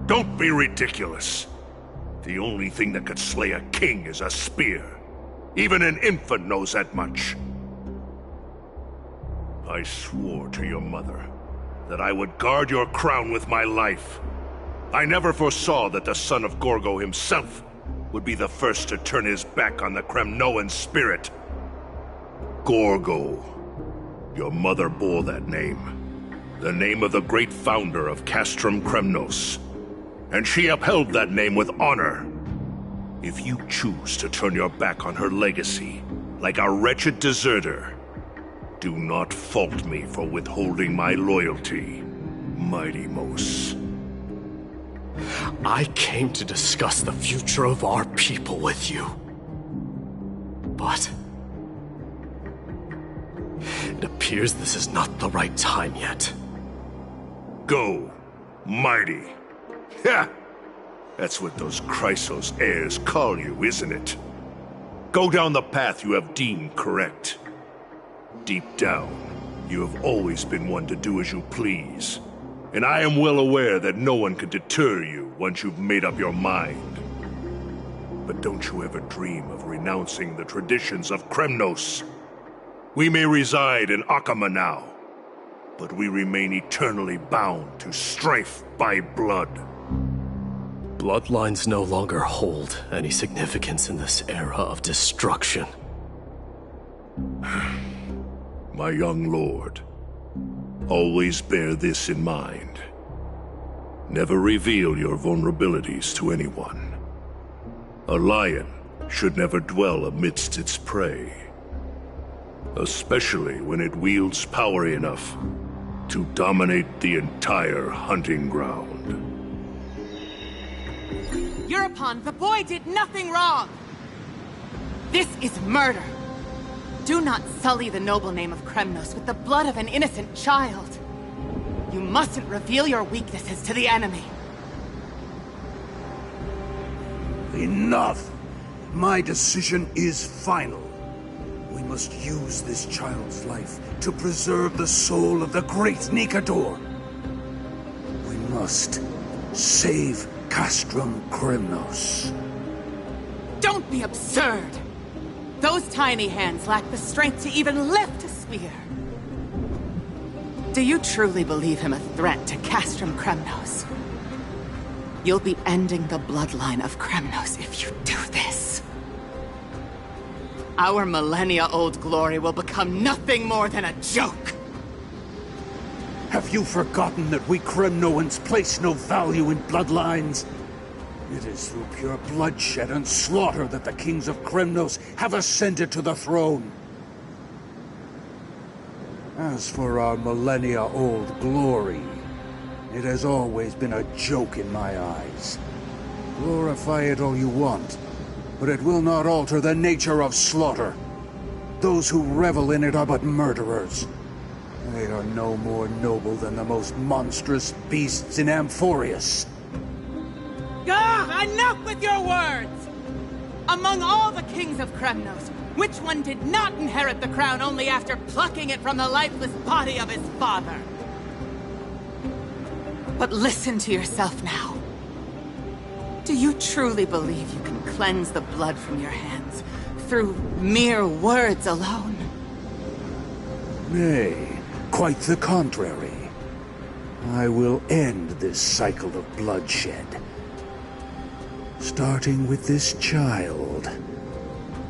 Don't be ridiculous. The only thing that could slay a king is a spear. Even an infant knows that much. I swore to your mother that I would guard your crown with my life. I never foresaw that the son of Gorgo himself would be the first to turn his back on the Kremnoan spirit. Gorgo. Your mother bore that name. The name of the great founder of Castrum Kremnos. And she upheld that name with honor. If you choose to turn your back on her legacy, like a wretched deserter, do not fault me for withholding my loyalty, Mighty Mos. I came to discuss the future of our people with you. But it appears this is not the right time yet. Go, Mighty. Ha! That's what those Chrysos heirs call you, isn't it? Go down the path you have deemed correct. Deep down, you have always been one to do as you please. And I am well aware that no one can deter you once you've made up your mind. But don't you ever dream of renouncing the traditions of Kremnos. We may reside in Akama now, but we remain eternally bound to strife by blood. Bloodlines no longer hold any significance in this era of destruction. My young lord, always bear this in mind. Never reveal your vulnerabilities to anyone. A lion should never dwell amidst its prey, especially when it wields power enough to dominate the entire hunting ground. Europon, the boy did nothing wrong! This is murder! Do not sully the noble name of Kremnos with the blood of an innocent child. You mustn't reveal your weaknesses to the enemy. Enough! My decision is final. We must use this child's life to preserve the soul of the great Nikador. We must save Castrum Kremnos. Don't be absurd! Those tiny hands lack the strength to even lift a spear. Do you truly believe him a threat to Castrum Kremnos? You'll be ending the bloodline of Kremnos if you do this. Our millennia-old glory will become nothing more than a joke. Have you forgotten that we Kremnoans place no value in bloodlines? It is through pure bloodshed and slaughter that the kings of Kremnos have ascended to the throne. As for our millennia-old glory, it has always been a joke in my eyes. Glorify it all you want, but it will not alter the nature of slaughter. Those who revel in it are but murderers. They are no more noble than the most monstrous beasts in Amphorius. Enough with your words! Among all the kings of Kremnos, which one did not inherit the crown only after plucking it from the lifeless body of his father? But listen to yourself now. Do you truly believe you can cleanse the blood from your hands through mere words alone? Nay, quite the contrary. I will end this cycle of bloodshed. Starting with this child.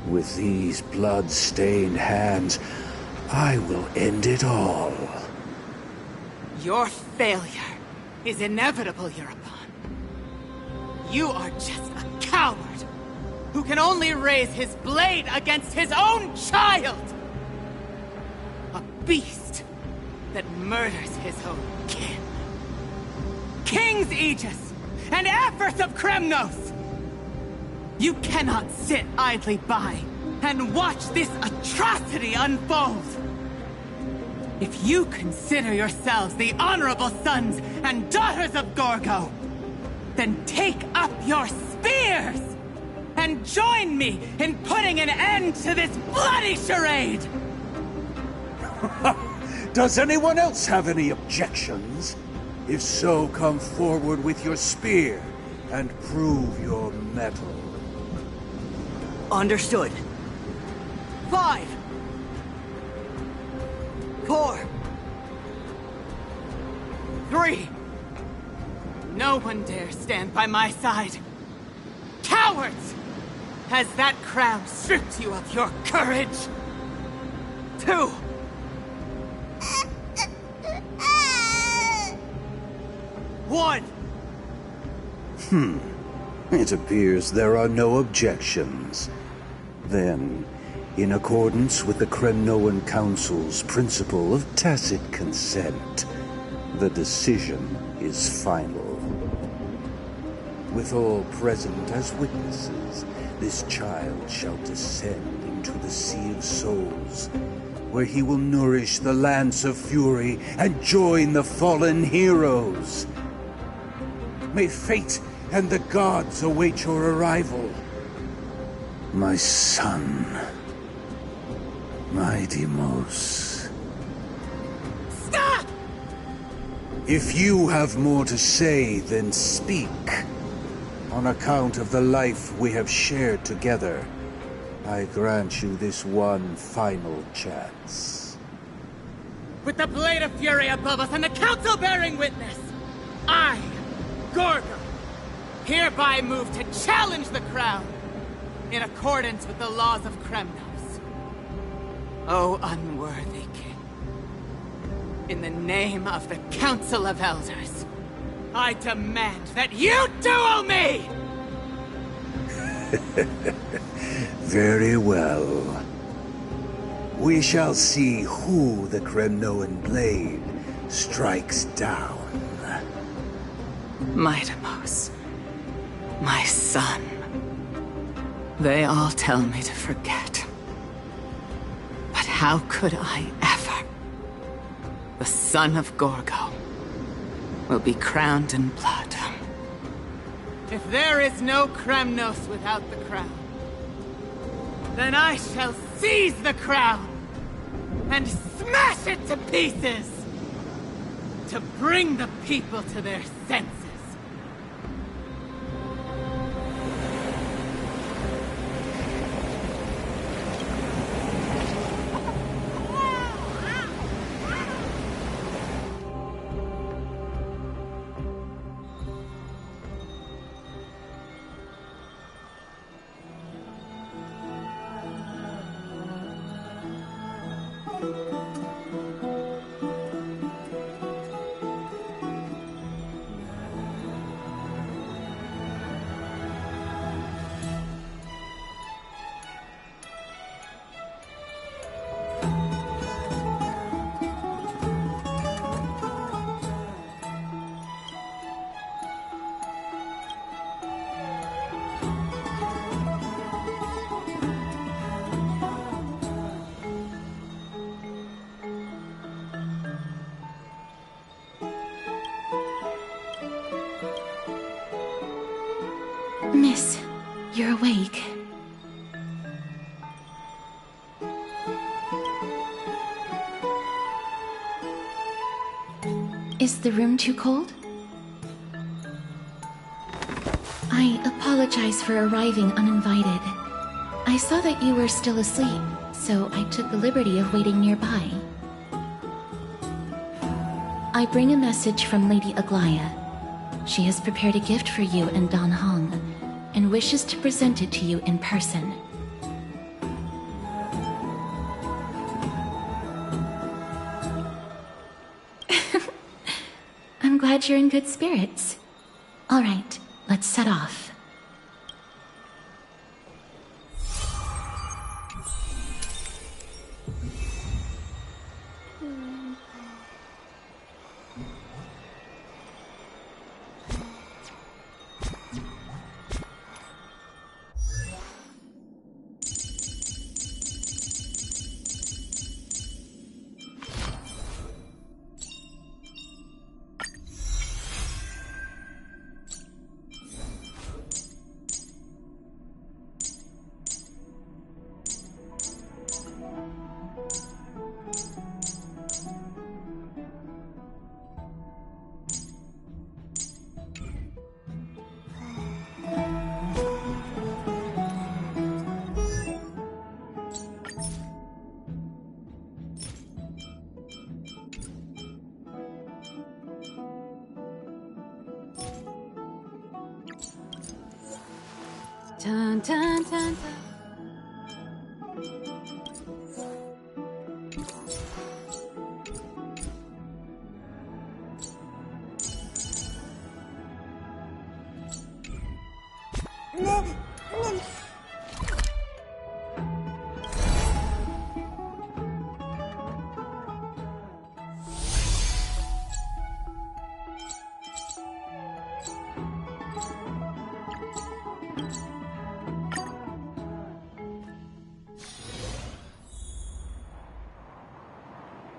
With these blood-stained hands, I will end it all. Your failure is inevitable, European. You are just a coward who can only raise his blade against his own child! A beast that murders his own kin. King's Aegis and Empress of Kremnos! You cannot sit idly by and watch this atrocity unfold! If you consider yourselves the honorable sons and daughters of Gorgo, then take up your spears and join me in putting an end to this bloody charade! Does anyone else have any objections? If so, come forward with your spear and prove your mettle. Understood. 5, 4, 3. No one dare stand by my side. Cowards! Has that crown stripped you of your courage? 2. One. It appears there are no objections. Then, in accordance with the Kremnoan Council's principle of tacit consent, the decision is final. With all present as witnesses, this child shall descend into the Sea of Souls, where he will nourish the Lance of Fury and join the fallen heroes. May fate and the gods await your arrival. My son, my Deimos. Stop! If you have more to say, then speak. On account of the life we have shared together, I grant you this one final chance. With the Blade of Fury above us and the Council bearing witness, I, Gorgo, hereby move to challenge the crown in accordance with the laws of Kremnos. O unworthy king, in the name of the Council of Elders, I demand that you duel me! Very well. We shall see who the Kremnoan blade strikes down. My Deimos, my son. They all tell me to forget. But how could I ever? The son of Gorgo will be crowned in blood. If there is no Kremnos without the crown, then I shall seize the crown and smash it to pieces to bring the people to their senses. Miss, you're awake. Is the room too cold? I apologize for arriving uninvited. I saw that you were still asleep, so I took the liberty of waiting nearby. I bring a message from Lady Aglaya. She has prepared a gift for you and Dan Hong, and and wishes to present it to you in person. I'm glad you're in good spirits. All right, let's set off. Dun, dun, dun, dun.